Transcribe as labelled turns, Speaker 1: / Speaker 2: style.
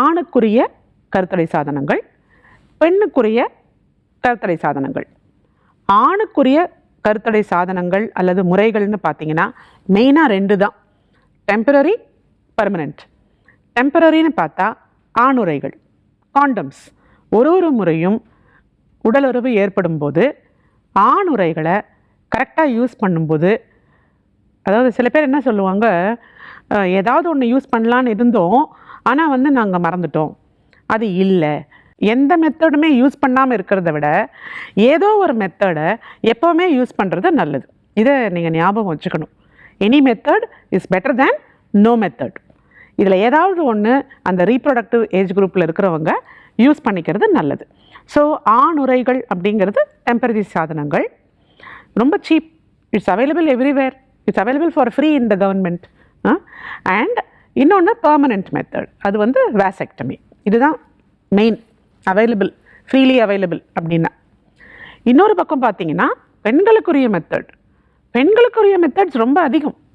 Speaker 1: ஆணுக்குரிய கருத்தடை சாதனங்கள், பெண்ணுக்குரிய கருத்தடை சாதனங்கள். ஆணுக்குரிய கருத்தடை சாதனங்கள் அல்லது முறைகள்னு பார்த்தீங்கன்னா மெயினாக 2 தான், டெம்பரரி, பர்மனெண்ட். டெம்பரரின்னு பார்த்தா ஆணுறைகள், காண்டம்ஸ். ஒரு முறையும் உடலுறவு ஏற்படும் போது ஆணுறைகளை கரெக்டாக யூஸ் பண்ணும்போது, அதாவது சில பேர் என்ன சொல்லுவாங்க, ஏதாவது ஒன்று யூஸ் பண்ணலான்னு இருந்தோம் ஆனால் நாங்கள் மறந்துட்டோம். அது இல்லை. எந்த மெத்தடுமே யூஸ் பண்ணாமல் இருக்கிறத விட ஏதோ ஒரு மெத்தடை எப்போவுமே யூஸ் பண்ணுறது நல்லது. இதை நீங்கள் ஞாபகம் வச்சுக்கணும். Any method is better than no method. இதில் ஏதாவது ஒன்று அந்த ரீப்ரொடக்டிவ் ஏஜ் குரூப்பில் இருக்கிறவங்க யூஸ் பண்ணிக்கிறது நல்லது. ஸோ ஆணுறைகள் அப்படிங்கிறது டெம்பரரி சாதனங்கள், ரொம்ப cheap. It's available everywhere. It's available for free in the government. And இன்னொன்று பர்மனெண்ட் மெத்தட், அது வேசெக்டமி. இதுதான் மெயின் அவைலபிள், ஃப்ரீலி அவைலபிள் அப்படின்னா. இன்னொரு பக்கம் பார்த்தீங்கன்னா பெண்களுக்குரிய மெத்தட்ஸ் ரொம்ப அதிகம்.